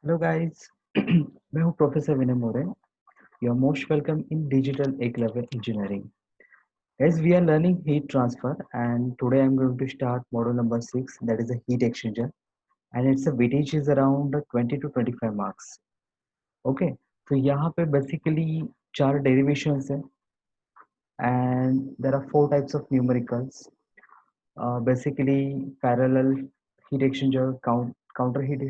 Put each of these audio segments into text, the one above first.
Hello guys. मैं हूं professor Vinay More. You are most welcome in digital Eklavya engineering. Guys, we are learning heat transfer and today I'm going to start module number 6, that is a heat exchanger, and its a weightage is around 20 to 25 marks. Okay, तो यहाँ पे basically चार derivations हैं and there are four types of numericals. Basically parallel heat exchanger, counter heat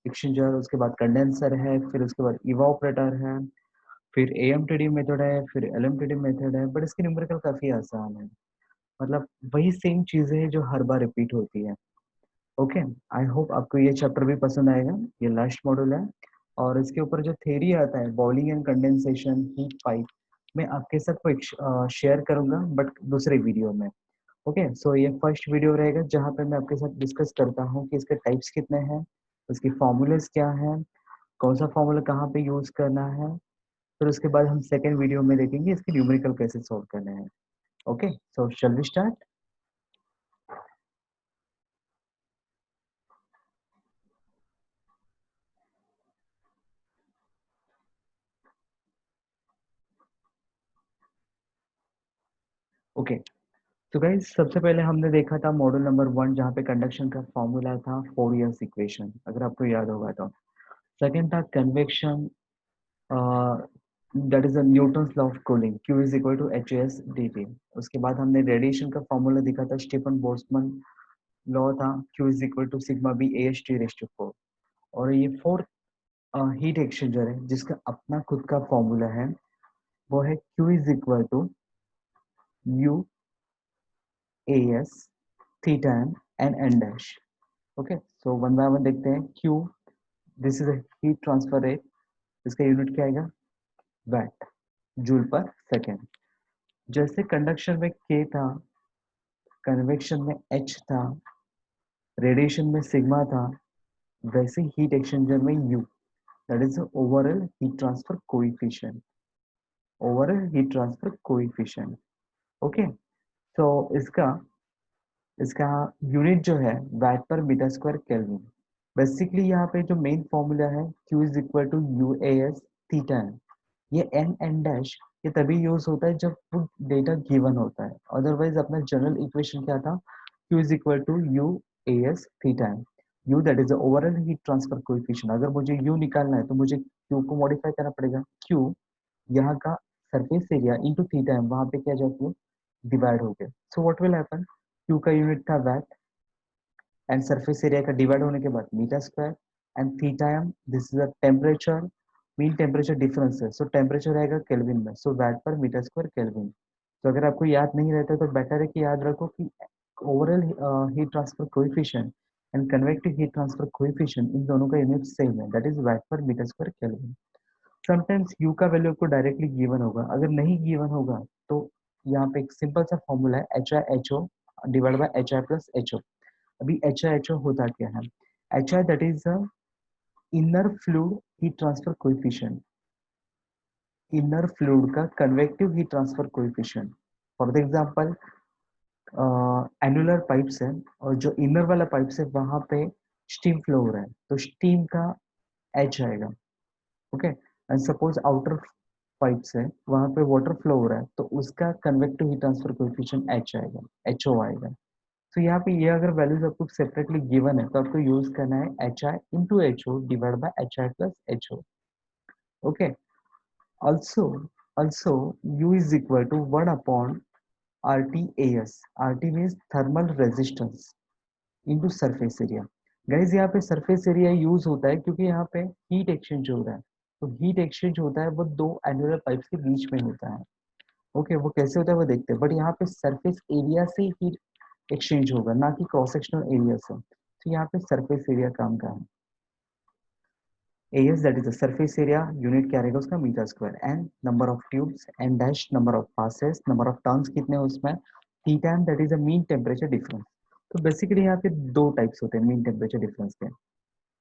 exchanger, उसके बाद condenser है, फिर उसके बाद evaporator है, फिर AMTD मेथड है, फिर LMTD मेथड है, बट इसकी न्यूमेरिकल काफ़ी आसान है। मतलब वही सेम चीज़ें हैं जो हर बार रिपीट होती है। ओके, आई होप आपको ये चैप्टर भी पसंद आएगा। ये लास्ट मॉड्यूल है और इसके ऊपर जो थ्योरी आता है boiling and condensation heat pipe, मैं आपके साथ को शेयर करूंगा बट दूसरे वीडियो में। ओके, सो ये फर्स्ट वीडियो रहेगा जहाँ पे मैं आपके साथ डिस्कस करता हूँ कि इसके टाइप्स कितने हैं, उसकी फॉर्मूलेस क्या है, कौन सा फॉर्मूला कहाँ पे यूज करना है। फिर उसके बाद हम सेकेंड वीडियो में देखेंगे इसके न्यूमेरिकल कैसे सॉल्व करने हैं। Okay, so shall we start. Okay, तो गाइस सबसे पहले हमने देखा था मॉड्यूल नंबर 1 जहाँ पे कंडक्शन का फॉर्मूला था फोरियर्स इक्वेशन, अगर आपको याद होगा तो। सेकेंड था convection, that is a Newton's law of cooling, Q is equal to H S D T. उसके बाद हमने रेडिएशन का फॉर्मूला देखा था, स्टीफन बोल्ट्जमैन लॉ था, Q is equal to sigma B A H T raise to 4। और ये fourth heat exchanger है जिसका अपना खुद का फॉर्मूला है, वो है Q is equal to U A S theta N N dash. Okay, so one by one देखते हैं। Q, this is heat transfer rate, इसका यूनिट क्या आएगा? Watt, joule per second. जैसे कंडक्शन में K था, कन्वेक्शन में H था, रेडिएशन में सिग्मा था, वैसे हीट एक्सचेंजर में U, that is overall heat transfer coefficient. Overall heat transfer coefficient. Okay, तो इसका इसका यूनिट जो है वैट पर मीटर स्क्वायर केल्विन। बेसिकली यहाँ पे जो मेन फॉर्मूला है Q is equal to U A S theta N. ये एन एन डैश ये तभी यूज होता है जब फुल डेटा गिवन होता है, अदरवाइज अपना जनरल इक्वेशन क्या था? Q is equal to U A S theta N. U that is overall heat transfer coefficient. अगर मुझे यू निकालना है तो मुझे Q को मॉडिफाई करना पड़ेगा। Q यहाँ का surface area into theta M, वहां पे क्या जाती है? डिवाइड हो गया। So what will happen? Q का यूनिट था वैट एंड सरफेस एरिया का डिवाइड होने के बाद metre square and theta M, this is a temperature, mean temperature difference है, सो टेम्परेचर रहेगा केल्विन में, सो वैट पर मीटर स्क्वायर केल्विन। तो अगर आपको याद नहीं रहता तो बेटर है कि याद रखो कि overall heat transfer coefficient and convective heat transfer coefficient इन दोनों का यूनिट सेम है, दैट इज वैट पर metre square kelvin. Sometimes U का वैल्यू आपको डायरेक्टली गिवन होगा, अगर नहीं गिवन होगा तो यहाँ पे एक सिंपल सा फॉर्मूला है H I H O divide by H I plus H O. अभी एच आई एच ओ होता क्या है? H I that is inner fluid heat transfer coefficient, inner fluid का convective heat transfer coefficient. For the example annular pipes है और जो inner वाला pipes है वहां पे स्टीम फ्लो हो रहा है तो स्टीम का एच आएगा। Okay, and suppose outer pipes है वहां पे वाटर फ्लो हो रहा है तो उसका convective heat transfer coefficient H आएगा, एच ओ आएगा। तो यहाँ पे ये अगर वैल्यूज आपको सेपरेटली गिवन है तो आपको यूज करना है H I into H O divide by H I plus H O. Okay, also also U is equal to one upon R T A S. R T means thermal resistance into surface area. Guys यहाँ पे surface area use होता है क्योंकि यहाँ पे heat exchange हो रहा है, तो हीट एक्सचेंज होता है वो दो एनुलर पाइप्स के बीच में होता है। ओके, वो कैसे होता है वो देखते हैं, बट यहाँ पे सरफेस एरिया से हीट एक्सचेंज होगा ना कि क्रॉस सेक्शनल एरिया से, तो यहाँ पे सरफेस एरिया काम का है। A S that is the surface area, unit क्या रहेगा उसका? Metre square. N number of tubes, N dash number of passes, number of turns कितने हैं उसमें, theta M that is a mean temperature difference. तो बेसिकली यहाँ पे दो टाइप्स होते हैं मीन टेम्परेचर डिफरेंस के।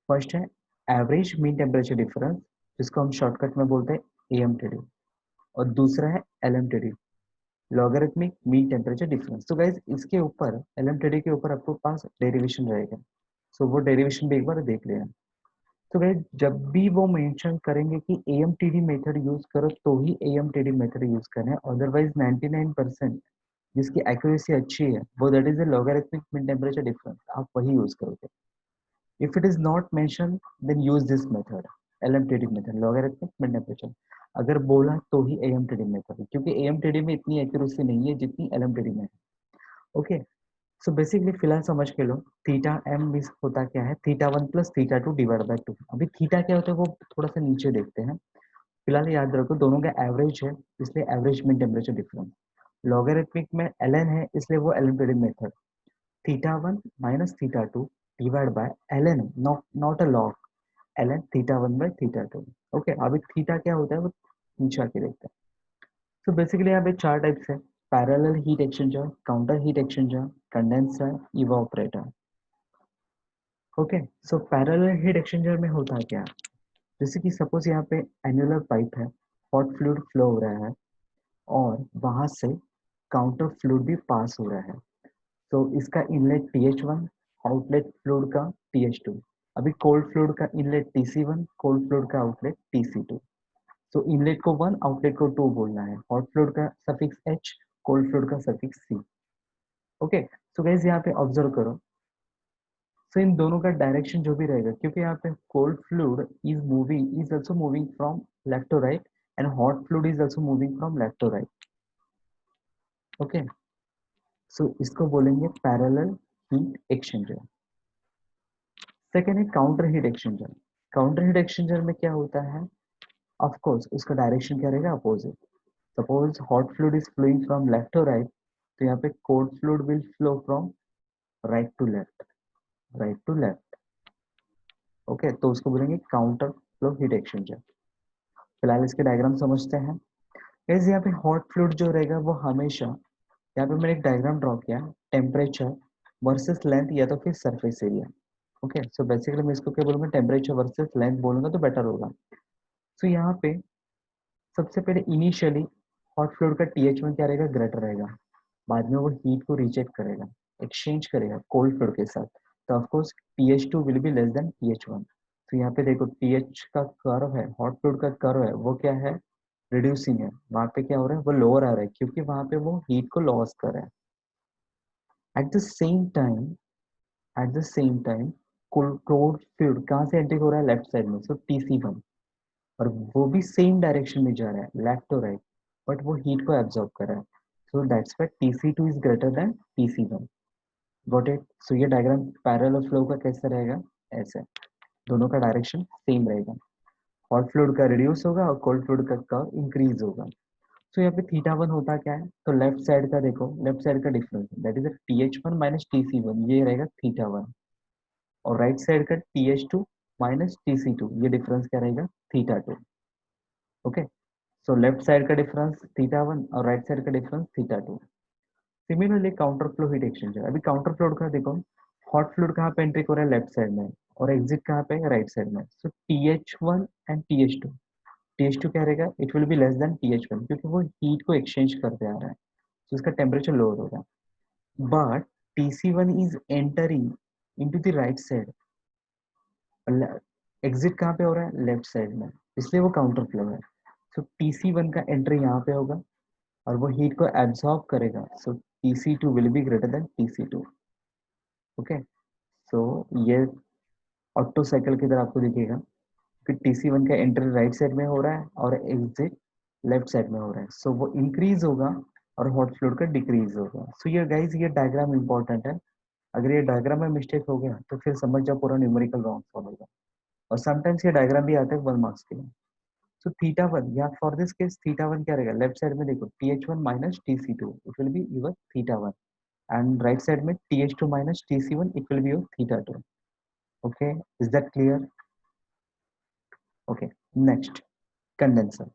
फर्स्ट है एवरेज मीन टेम्परेचर डिफरेंस, जिसको हम शॉर्टकट में बोलते हैं एएमटीडी, और दूसरा है LMTD, logarithmic mean temperature difference. तो गाइज इसके ऊपर एलएमटीडी के ऊपर आपको पास डेरिवेशन रहेगा, सो वो डेरिवेशन भी एक बार देख लेना। तो भाई जब भी वो मेंशन करेंगे कि AMTD मेथड यूज करो तो ही AMTD मेथड यूज करें, अदरवाइज 99% जिसकी एक्यूरेसी अच्छी है वो that is a logarithmic mean temperature difference, आप वही यूज करोगे. If it is not mentioned, then use this method, LMTD method, logarithmic mean temperature. अगर बोला तो ही AMTD method है, क्योंकि AMTD में इतनी एक्यूरेसी नहीं है जितनी LMTD में है. ओके, सो बेसिकली फिलहाल समझ के लो थीटा एम मिस होता क्या है, theta one plus theta two divide by two. अभी थीटा क्या होता है वो थोड़ा सा नीचे देखते हैं. फिलहाल याद रखो दोनों का एवरेज है, इसलिए average mean temperature difference. Logarithmic में ln है, इसलिए वो LMTD method. Theta one minus theta two divide by ln, not a log, ln theta one by theta two. Okay, अभी थीटा क्या होता है वो नीचे आके देखते हैं. तो बेसिकली यहाँ पे चार टाइप्स है: parallel heat exchanger, counter heat exchanger, condenser, evaporator. Okay, so parallel heat exchanger में होता है क्या, जैसे कि सपोज यहाँ पे एनुलर पाइप है, हॉट फ्लूइड फ्लो हो रहा है और वहां से काउंटर फ्लूइड भी पास हो रहा है. तो इसका इनलेट TH1, आउटलेट फ्लूइड का TH2. अभी कोल्ड फ्लूइड का इनलेट TC1, कोल्ड फ्लूइड का आउटलेट TC2. तो इनलेट को 1, आउटलेट को 2 बोलना है. हॉट फ्लूइड का सफिक्स H, कोल्ड फ्लूइड का suffix C. Okay, so guys यहाँ पे ऑब्जर्व करो. सो इन दोनों का डायरेक्शन जो भी रहेगा, क्योंकि यहाँ पे cold fluid is also moving from left to right and hot fluid is also moving from left to right. Okay, so इसको बोलेंगे पैरेलल हीट एक्सचेंजर. सेकेंड है counter heat exchanger. Counter heat exchanger में क्या होता है, of course उसका direction क्या रहेगा, opposite. Suppose hot fluid is flowing from left to right, तो यहाँ पे cold fluid will flow from right to left, right to left. Okay, तो उसको बोलेंगे काउंटर फ्लो हीट एक्सचेंजर. फिलहाल इसके डायग्राम समझते हैं. गाइस यहाँ पे हॉट फ्लूइड जो रहेगा वो हमेशा, यहाँ पे मैंने एक डायग्राम ड्रॉ किया, टेम्परेचर वर्सेस लेंथ या तो फिर surface area. Okay, so basically मैं इसको क्या बोलूंगा, टेम्परेचर वर्सेस लेंथ बोलूंगा तो बेटर होगा. सो यहाँ पे सबसे पहले इनिशियली हॉट फ्लूइड का TH1 क्या रहेगा, ग्रेटर रहेगा. बाद में वो हीट को रिजेक्ट करेगा, एक्सचेंज करेगा कोल्ड फ्लूइड के साथ. तो of course TH2 will be less than TH1. तो यहाँ पे देखो TH का कर्व है, हॉट फ्लूइड का कर्व है, वो क्या है, रिड्यूसिंग है. वहां पे क्या हो रहा है, वो लोअर आ रहा है, क्योंकि वहां पे वो हीट को लॉस कर रहा है. At the same time, at the same time cold fluid कहाँ से एंट्री हो रहा है, लेफ्ट साइड में, सो TC1. और वो भी सेम डायरेक्शन में जा रहा है, लेफ्ट टू राइट, बट वो हीट को एब्जॉर्ब कर रहा है. So that's why TC2 is greater than TC1. Got it. So ये डायग्राम पैरेलल फ्लो का कैसे रहेगा, ऐसे दोनों का डायरेक्शन सेम रहेगा. हॉट फ्लूइड का रिड्यूस होगा और कोल्ड फ्लूइड का कर्व इंक्रीज होगा. सो यहाँ पे थीटा वन होता क्या है, तो लेफ्ट साइड का देखो, लेफ्ट साइड का difference that is TH1 minus TC1, ये रहेगा थीटा वन. और राइट साइड का TH2 माइनस TC2, ये डिफरेंस क्या रहेगा, theta two. Okay, so left side का डिफरेंस थीटा वन और राइट साइड का difference theta two. Similarly counter flow heat exchanger. अभी काउंटर फ्लो का देखो, हॉट फ्लूइड कहाँ पे एंट्री हो रहा है, लेफ्ट साइड में, और एग्जिट कहाँ पे, राइट साइड में. सो TH1 एंड TH2, TH2 क्या रहेगा, it will be less than TH1, क्योंकि वो हीट को एक्सचेंज करते आ रहा है, तो इसका टेम्परेचर लोअर होगा. But TC1 is entering into the right side, exit कहाँ पे हो रहा है, लेफ्ट साइड में, इसलिए वो काउंटर फ्लो है. सो TC1 का एंट्री यहाँ पे होगा और वो हीट को एब्सॉर्ब करेगा. So TC2 will be greater than TC2. Okay, so ये ऑटो साइकिल की तरह आपको दिखेगा कि TC1 का एंट्री राइट साइड में हो रहा है और एग्जिट लेफ्ट साइड में हो रहा है. सो वो इंक्रीज होगा और हॉट फ्लूइड का डिक्रीज होगा. सो ये गाइस ये डायग्राम इंपॉर्टेंट है. अगर ये डायग्राम में मिस्टेक हो गया तो फिर समझ जाओ पूरा न्यूमेरिकल रॉन्ग फॉलो होगा. और समटाइम्स ये डायग्राम भी आता है 1 मार्क्स के लिए. सो थीटा वन, या for this case theta one क्या रहेगा, लेफ्ट साइड में देखो TH1 minus TC2, it will be your theta one. And right side में TH2 minus TC1, it will be your theta two. Okay, is that clear. Okay, next condenser.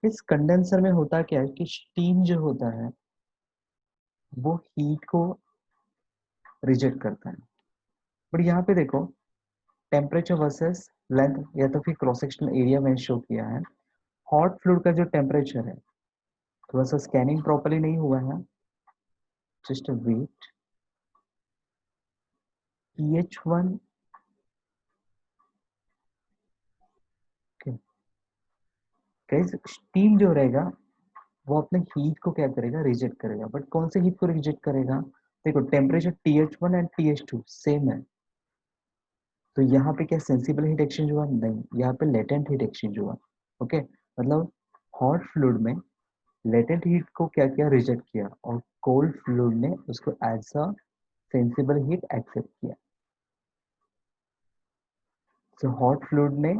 इस condenser में होता क्या है कि steam जो होता है वो हीट को रिजेक्ट करता है. बट यहाँ पे देखो टेम्परेचर वर्सेस लेंथ या तो फिर क्रॉस सेक्शनल एरिया में शो किया है. हॉट फ्लूइड का जो टेम्परेचर है, थोड़ा सा स्कैनिंग प्रॉपर्ली नहीं हुआ है, just wait. TH1 guys steam जो रहेगा वो अपने हीट को क्या करेगा, रिजेक्ट करेगा। बट कौन से हीट को रिजेक्ट करेगा? देखो temperature TH1 and TH2 same है, तो यहाँ पे क्या सेंसिबल हीट एक्सचेंज हुआ? नहीं, यहाँ पे लेटेंट हीट एक्सचेंज हुआ। ओके, मतलब हॉट फ्लूइड में लेटेंट हीट को क्या किया, रिजेक्ट किया, और कोल्ड फ्लूइड ने उसको as a sensible heat accept किया। सो हॉट फ्लूइड ने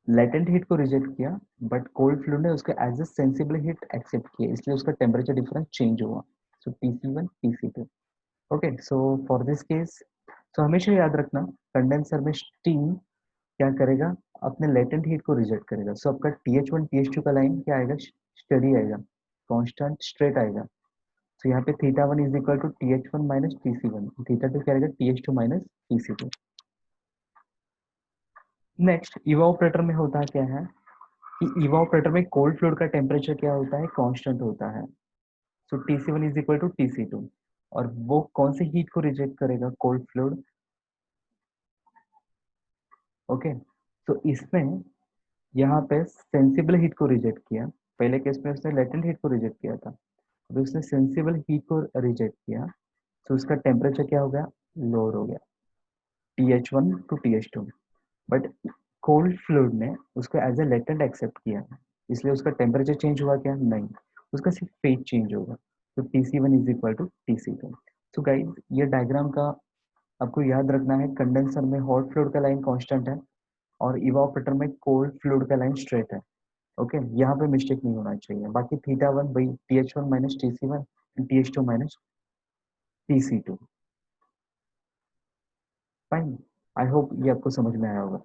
लेटेंट हीट को रिजेक्ट किया, बट कोल्ड फ्लूइड ने उसको as a sensible heat accept किया, इसलिए उसका टेम्परेचर डिफरेंस चेंज हुआ। So TC1 TC2। Okay, so for this case, so हमेशा याद रखना कंडेंसर में स्टीम क्या करेगा, अपने लेटेंट हीट को रिजेक्ट करेगा। सो आपका TH1 TH2 का लाइन क्या आएगा, स्टडी आएगा, कांस्टेंट स्ट्रेट आएगा। तो यहाँ पे θ1 is equal to TH1 minus TC1, θ2 क्या आएगा, TH2 minus TC2। Next evaporator में होता क्या है कि इवापोरेटर में कोल्ड फ्लूइड का टेम्परेचर क्या होता है, कांस्टेंट होता है। सो TC1 is equal to TC2, और वो कौन सी हीट को रिजेक्ट करेगा, कोल्ड फ्लूइड। ओके, तो इसमें यहाँ पे सेंसिबल हीट को रिजेक्ट किया, पहले केस में उसने लेटेंट हीट को रिजेक्ट किया था, अभी उसने सेंसिबल हीट को रिजेक्ट किया, तो उसका टेम्परेचर क्या हो गया, लोअर हो गया, TH1 to TH2। But cold fluid ने उसको एज ए लेटेंट एक्सेप्ट किया, इसलिए उसका टेम्परेचर चेंज हुआ क्या, नहीं, उसका सिर्फ फेज चेंज होगा। तो TC1 is equal to TC2। So guys ये डायग्राम का आपको याद रखना है, कंडेंसर में हॉट फ्लूइड का लाइन कांस्टेंट है और इवापोरेटर में कोल्ड फ्लूइड का लाइन स्ट्रेट है। ओके, यहाँ पे मिस्टेक नहीं होना चाहिए। बाकी θ1 by TH1 minus TC1 and TH2 minus TC2। Fine, I hope ये आपको समझ में आया होगा।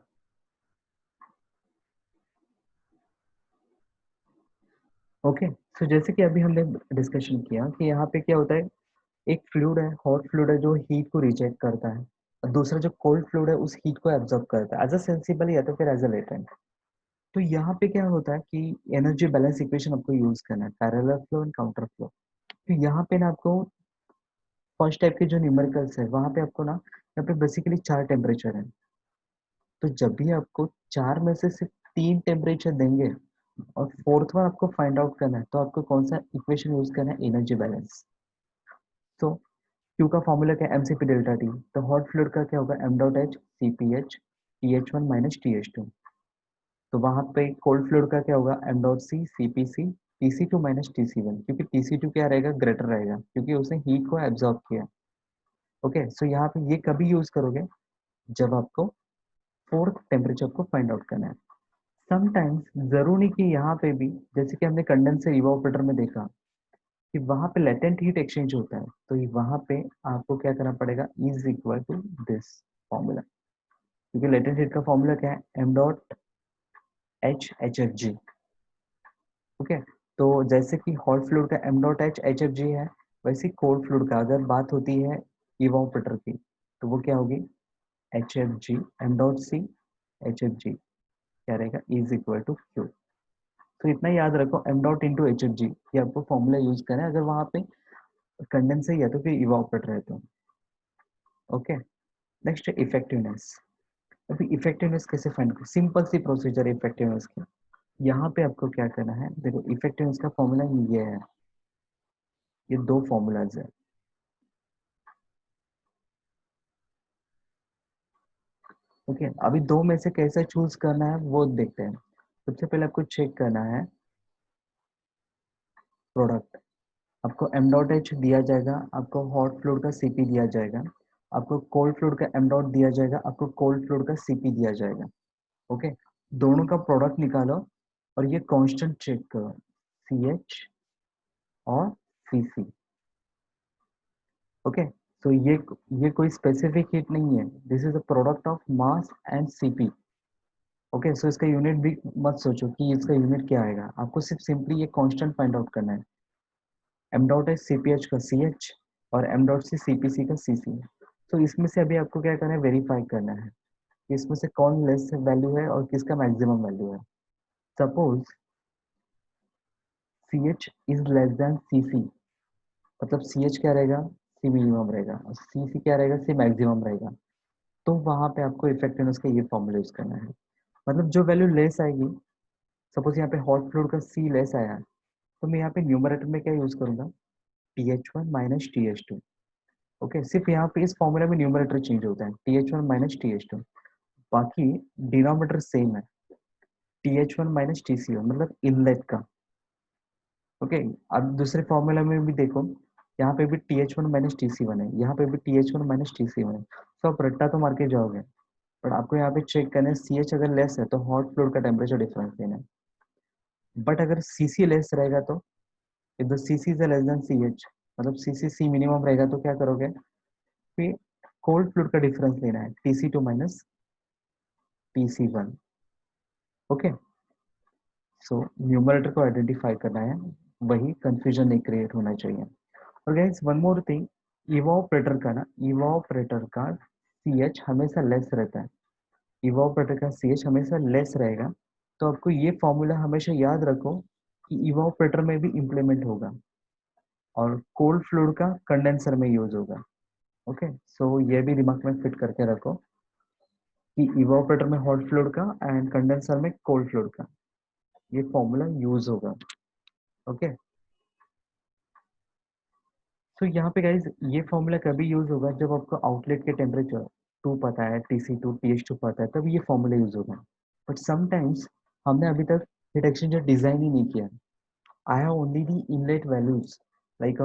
ओके, सो जैसे कि अभी हमने डिस्कशन किया कि यहाँ पे क्या होता है, एक फ्लूइड है, हॉट फ्लूइड है, जो हीट को रिजेक्ट करता है, और दूसरा जो कोल्ड फ्लूइड है उस हीट को एब्जॉर्ब करता है एज अ सेंसिबल या तो फिर एज अ लेटेंट। तो यहाँ पे क्या होता है कि एनर्जी बैलेंस इक्वेशन आपको यूज करना है, parallel flow and counter flow. तो यहाँ पे ना आपको फर्स्ट टाइप के जो न्यूमेरिकल्स है वहाँ पे आपको ना, यहाँ पे बेसिकली 4 टेम्परेचर है। तो जब भी आपको 4 में से सिर्फ 3 टेम्परेचर देंगे और फोर्थ वन आपको फाइंड आउट करना है, तो आपको कौन सा इक्वेशन यूज करना है, एनर्जी बैलेंस। तो क्यू का फॉर्मूला क्या है, MCP डेल्टा टी। तो हॉट फ्लूइड का क्या होगा, M dot H CPH TH1 minus TH2। तो वहां पे कोल्ड फ्लूइड का क्या होगा, M dot C CPC TC2 minus TC1, क्योंकि TC2 क्या रहेगा, ग्रेटर रहेगा, क्योंकि उसने हीट को एब्जॉर्ब किया। ओके, सो यहाँ पे ये कभी यूज करोगे, जब आपको फोर्थ टेम्परेचर को फाइंड आउट करना है। समटाइम्स जरूर नहीं कि यहाँ पे भी, जैसे कि हमने कंडेंसर इवापोरेटर में देखा कि वहां पे लेटेंट हीट एक्सचेंज होता है, तो वहां पे आपको क्या करना पड़ेगा, is equal to this formula, क्योंकि लेटेंट हीट का फॉर्मूला क्या है, एम डॉट HHFG। ओके, तो जैसे कि हॉट फ्लूइड का एम डॉट HHFG है, वैसे कोल्ड फ्लूइड का अगर बात होती है इवापोरेटर की, तो वो क्या होगी, HFG M dot C HFG क्या रहेगा, इज इक्वल टू क्यू। तो इतना याद रखो, एम डॉट इंटू HFG, ये आपको फॉर्मूला यूज करना है अगर वहां पे कंडेंसर या तो फिर इवापोरेटर है तो। Okay, next effectiveness. अभी इफेक्टिवनेस कैसे फाइंड करो, सिंपल सी प्रोसीजर है इफेक्टिवनेस की। यहाँ पे आपको क्या करना है, देखो इफेक्टिवनेस का फॉर्मूला ये है, ये दो फॉर्मूलाज है। ओके, अभी दो में से कैसे चूज करना है वो देखते हैं। सबसे पहले आपको चेक करना है प्रोडक्ट। आपको एम डॉट एच दिया जाएगा, आपको हॉट फ्लूइड का CP दिया जाएगा, आपको कोल्ड फ्लूइड का एम डॉट दिया जाएगा, आपको कोल्ड फ्लूइड का CP दिया जाएगा। ओके, दोनों का प्रोडक्ट निकालो और ये कांस्टेंट चेक करो, CH और CC। ओके, तो ये कोई स्पेसिफिक हीट नहीं है, this is a product of mass and CP। Okay, so इसका यूनिट भी मत सोचो कि इसका यूनिट क्या आएगा, आपको सिर्फ सिंपली ये कांस्टेंट फाइंड आउट करना है। एम डॉट एच CPH का CH और एम डॉट सी CPC का CC। तो इसमें से अभी आपको क्या करना है, वेरीफाई करना है कि इसमें से कौन लेस वैल्यू है और किसका मैक्सिमम वैल्यू है। Suppose CH is less than CC, मतलब CH क्या रहेगा, C मिनिमम रहेगा, और CC क्या रहेगा, C मैक्सिमम रहेगा। तो वहां पे आपको इफेक्टिवनेस का ये फॉर्मूला यूज करना है, मतलब जो वैल्यू लेस आएगी सपोज यहाँ पे हॉट फ्लूइड का C लेस आया है, तो मैं यहाँ पे न्यूमरेटर में क्या यूज करूंगा, TH1 माइनस TH2। ओके, सिर्फ यहाँ पे इस फॉर्मूला में न्यूमरेटर चेंज होता है, TH1 माइनस TH2, बाकी डिनोमिनेटर सेम है, TH1 माइनस TCO, मतलब इनलेट का। ओके, अब दूसरे फॉर्मूला में भी देखो, यहाँ पे भी TH1 माइनस TC1 है, यहाँ पे भी TH1 माइनस TC1 है। तो आप रट्टा तो मार के जाओगे, बट आपको यहाँ पे चेक करना है CH अगर लेस है तो हॉट फ्लूइड का टेम्परेचर डिफरेंस लेना है, बट अगर CC लेस रहेगा तो if the CC is less than CH, मतलब CC मिनिमम रहेगा तो क्या करोगे, फिर कोल्ड फ्लूइड का डिफरेंस लेना है, TC2 minus TC1। Okay, so numerator को आइडेंटिफाई करना है, वही कंफ्यूजन नहीं क्रिएट होना चाहिए। और guys one more thing, evaporator का ना, इवोपरेटर का CH हमेशा लेस रहता है, इवोपरेटर का CH हमेशा लेस रहेगा। तो आपको ये फॉर्मूला हमेशा याद रखो कि इवोपरेटर में भी इम्प्लीमेंट होगा और कोल्ड फ्लूइड का कंडेंसर में यूज होगा। ओके, सो ये भी दिमाग में फिट करके रखो कि इवोपरेटर में हॉट फ्लूइड का एंड कंडेंसर में कोल्ड फ्लूइड का ये फॉर्मूला यूज होगा। ओके, तो यहाँ पे गाइज ये फॉर्मूला कभी यूज होगा जब आपको आउटलेट के टेम्परेचर 2 पता है, TC2 TH2 पता है, तब ये फॉर्मूला यूज होगा। बट समटाइम्स हमने अभी तक हीट एक्सचेंजर डिजाइन ही नहीं किया, I have only the inlet values like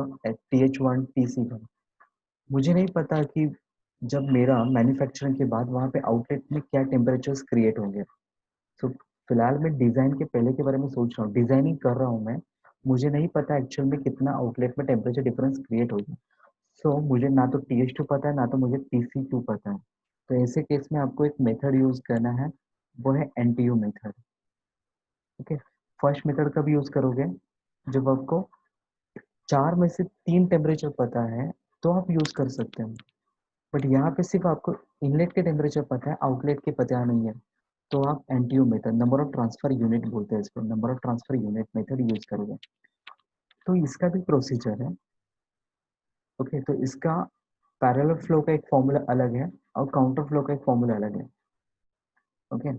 TH1 TC1। मुझे नहीं पता कि जब मेरा मैन्युफैक्चरिंग के बाद वहाँ पे आउटलेट में क्या टेम्परेचर्स क्रिएट होंगे। तो फिलहाल मैं डिज़ाइन के पहले के बारे में सोच रहा हूँ, डिज़ाइनिंग कर रहा हूँ मैं, मुझे नहीं पता एक्चुअल में कितना आउटलेट में टेम्परेचर डिफरेंस क्रिएट होगा। सो मुझे ना तो TH2 पता है, ना तो मुझे TC2 पता है। तो ऐसे केस में आपको एक मेथड यूज करना है, वो है NTU method. Okay, first method कब यूज करोगे, जब आपको 4 में से 3 टेम्परेचर पता है तो आप यूज कर सकते हैं। बट यहाँ पे सिर्फ आपको इनलेट के टेम्परेचर पता है, आउटलेट के पता नहीं है, तो आप NTU method, number of transfer unit बोलते हैं इसको, number of transfer unit method use करोगे। तो इसका भी प्रोसीजर है। ओके, तो इसका पैरेलल फ्लो का एक फॉर्मूला अलग है और काउंटर फ्लो का एक फॉर्मूला अलग है। ओके,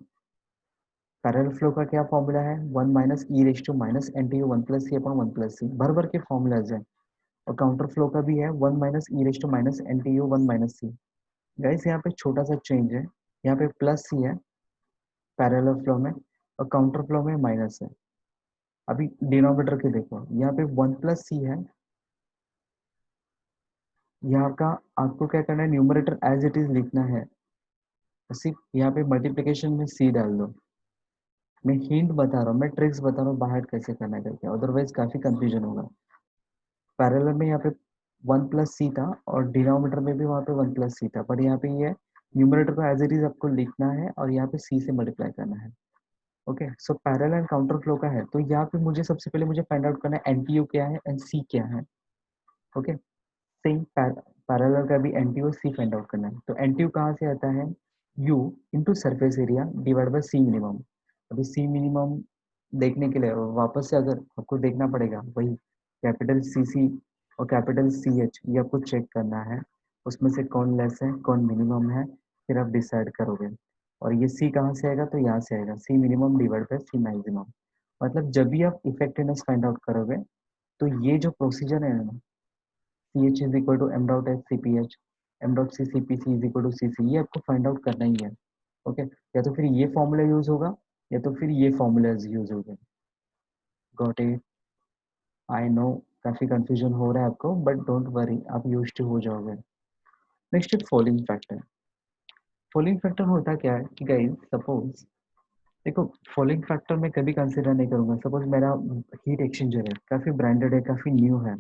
पैरेलल फ्लो का क्या फॉर्मूला है, 1 minus E raise to minus NTU 1 plus C upon 1 plus C, भर भर के फॉर्मूलाज है। और काउंटर फ्लो का भी है 1 minus E raise to minus NTU 1 minus C. Guys यहाँ पे छोटा सा चेंज है, यहाँ पे प्लस सी है पैरेलल फ्लो में और काउंटर फ्लो में माइनस है। अभी डिनोमिनेटर के देखो, यहाँ पे 1 प्लस सी है, यहाँ का आपको क्या करना है, न्यूमरेटर एज इट इज लिखना है, सिर्फ यहाँ पे मल्टीप्लिकेशन में सी डाल दो। मैं हिंट बता रहा हूँ, मैं ट्रिक्स बता रहा हूँ बाहर कैसे करना है करके, अदरवाइज काफी कंफ्यूजन होगा। पैरेलल में यहाँ पे 1 प्लस सी था और डिनोमिनेटर में भी वहाँ पे 1 प्लस सी था, पर यहाँ पे ये न्यूमरेटर को एज इट इज आपको लिखना है और यहाँ पे सी से मल्टीप्लाई करना है। Okay, so parallel and counter flow का है, तो यहाँ पे मुझे सबसे पहले मुझे फाइंड आउट करना है NTU क्या है एंड सी क्या है। ओके, सेम पैरेलल का भी NTU सी फाइंड आउट करना है। तो NTU कहाँ से आता है, U into surface area divide by C minimum. अभी सी मिनिमम देखने के लिए वापस से अगर आपको देखना पड़ेगा, वही कैपिटल CC और कैपिटल CH, ये आपको चेक करना है, उसमें से कौन लेस है कौन मिनिमम है, फिर आप डिसाइड करोगे। और ये सी कहाँ से आएगा, तो यहाँ से आएगा, C minimum divide by C maximum. मतलब जब भी आप इफेक्टिवनेस फाइंड आउट करोगे, तो ये जो प्रोसीजर है ना, CH is equal to m dot H CPH, m dot C CPC is equal to CC, ये आपको फाइंड आउट करना ही है। ओके, या तो फिर ये फॉर्मूला यूज होगा या तो फिर ये फॉर्मूलाज यूज होगा। गॉट इट, आई नो काफी कंफ्यूजन हो रहा है आपको, बट डोंट वरी, आप यूज्ड टू हो जाओगे। नेक्स्ट है फॉलिंग फैक्टर। फॉलिंग फैक्टर होता क्या है कि गाइस सपोज देखो, फॉलिंग फैक्टर मैं कभी कंसिडर नहीं करूंगा। सपोज मेरा हीट एक्सचेंजर है, काफी ब्रांडेड है, काफी न्यू है,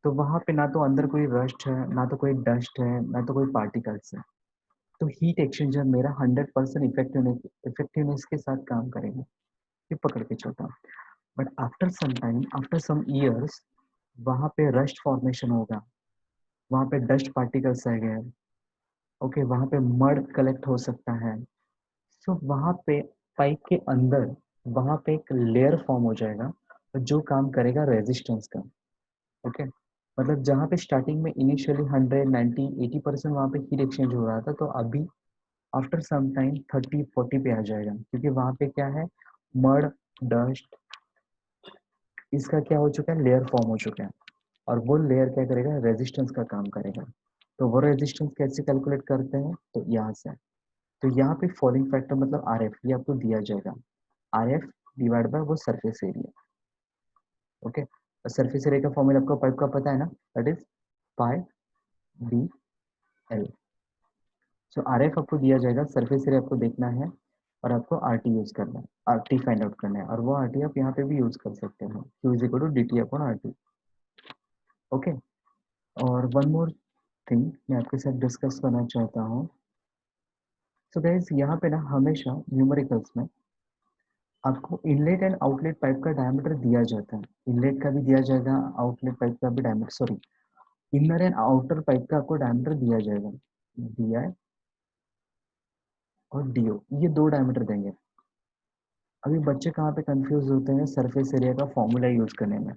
तो वहां पे ना तो अंदर कोई रस्ट है, ना तो कोई डस्ट है, ना तो कोई पार्टिकल्स है, तो हीट एक्सचेंजर मेरा 100% इफेक्टिवनेस के साथ काम करेगा, ये पकड़ के चलता। But after some time, after some years, वहाँ पे रस्ट फॉर्मेशन होगा, वहाँ पे डस्ट पार्टिकल्स आ गए, ओके, वहाँ पे मड कलेक्ट हो सकता है। सो वहाँ पे पाइप के अंदर वहाँ पे एक लेयर फॉर्म हो जाएगा जो काम करेगा रेजिस्टेंस का। ओके, मतलब जहाँ पे स्टार्टिंग में इनिशियली 100 90 80% वहाँ पे हीट एक्सचेंज हो रहा था, तो अभी आफ्टर सम टाइम 30 40 पे आ जाएगा, क्योंकि वहाँ पे क्या है, मड, डस्ट, इसका क्या हो चुका है, लेयर फॉर्म हो चुका है, और वो लेयर क्या करेगा, रेजिस्टेंस का काम करेगा। तो वो रेजिस्टेंस कैसे कैलकुलेट करते हैं, तो यहाँ से। तो यहाँ पे फॉलिंग फैक्टर मतलब आर एफ, ये आपको दिया जाएगा, आर एफ डिवाइड बाय वो surface area. Okay, surface area का फॉर्मूला आपको पाइप का पता है ना, that is pi D L. So R F आपको दिया जाएगा, सरफेस एरिया आपको देखना है, और आपको आर टी यूज करना है, आर टी फाइंड आउट करना है, और वो आर टी आप यहाँ पे भी यूज कर सकते हो, Q is equal to D T upon R T. Okay, और वन मोर थिंग मैं आपके साथ डिस्कस करना चाहता हूँ। सो गाइस यहाँ पे ना हमेशा न्यूमेरिकल्स में आपको इनलेट एंड आउटलेट पाइप का डायमीटर दिया जाता है, इनलेट का भी दिया जाएगा, आउटलेट पाइप का भी diameter, sorry, inner and outer pipe का आपको डायमीटर दिया जाएगा, डी आई और डी ओ, ये दो डायमीटर देंगे। अभी बच्चे कहाँ पे कंफ्यूज होते हैं सरफेस एरिया का फॉर्मूला यूज करने में,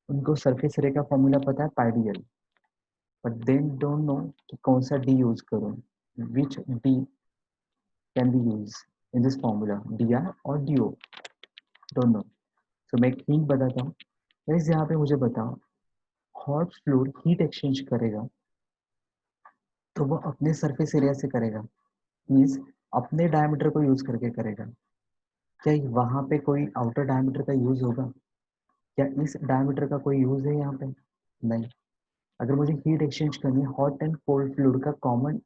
उनको सरफेस एरिया का फॉर्मूला पता है pi D L, but they don't know कि कौन सा डी यूज करूँ, which D can be use in this formula, D I और डी ओ, डोंट नो। सो मैं एक हिंट बताता हूँ गाइस, यहाँ पे मुझे बताओ, हॉट फ्लूइड हीट एक्सचेंज करेगा तो वो अपने सरफेस एरिया से करेगा, मीन्स अपने डायमीटर को यूज करके करेगा। क्या वहाँ पे कोई आउटर डायमीटर का यूज होगा, क्या इस डायमीटर का कोई यूज है यहाँ पे, नहीं। अगर मुझे हीट एक्सचेंज करनी है हॉट एंड कोल्ड फ्लूइड का, कॉमन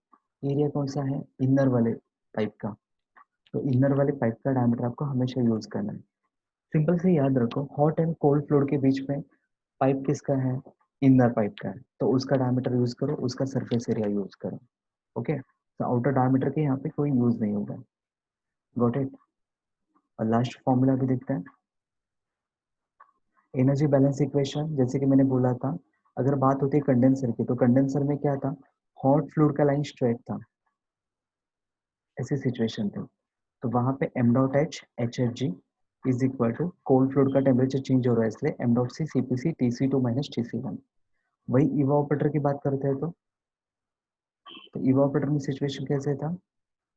एरिया कौन सा है, इनर वाले पाइप का, तो इनर वाले पाइप का डायमीटर आपको हमेशा यूज करना है। सिंपल से याद रखो, हॉट एंड कोल्ड फ्लूइड के बीच में पाइप किसका है, इनर पाइप का है, तो उसका डायमीटर यूज करो, उसका सरफेस एरिया यूज करो। ओके, तो आउटर डायमीटर के यहाँ पे कोई यूज नहीं होगा। Got it. और लास्ट फॉर्मूला भी देखते हैं, एनर्जी बैलेंस इक्वेशन, जैसे कि मैंने बोला था, अगर बात होती है कंडेंसर की, तो कंडेंसर में क्या था, हॉट फ्लूइड का लाइन स्ट्रेट था, ऐसी सिचुएशन थी, तो वहां पे M dot H H H G is equal to cold fluid का टेम्परेचर चेंज हो रहा है, इसलिए M dot C C P C T C two minus T C one. वही इवापोरेटर की बात करते हैं, तो इवापोरेटर में सिचुएशन कैसे था,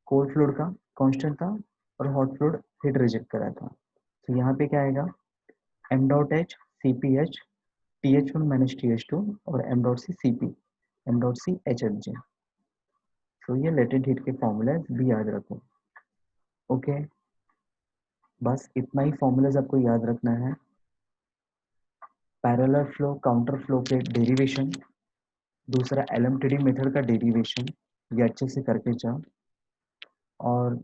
कोल्ड फ्लूइड का कांस्टेंट था, और हॉट फ्लूइड हीट रिजेक्ट करा था। तो यहाँ पे क्या आएगा, M dot H C P H T H one minus T H two, और M dot C C P M dot C H F J. तो ये लेटेंट हीट के फॉर्मूला भी याद रखो। ओके, बस इतना ही फॉर्मूलाज आपको याद रखना है। पैरेलल फ्लो, काउंटर फ्लो के डेरिवेशन, दूसरा एलएमटीडी मेथड का डेरिवेशन, ये अच्छे से करके जाओ, और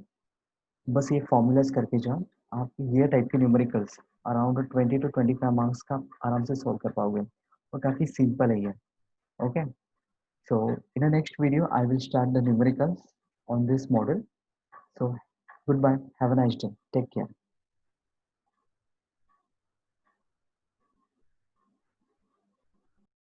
बस ये फॉर्मूलाज करके जाओ, आप ये टाइप के न्यूमेरिकल्स अराउंड 20 to 25 मार्क्स का आराम से सॉल्व कर पाओगे, और काफ़ी सिंपल है ये। Okay, so in the next video I will start the numericals on this model. So goodbye, have a nice day, take care.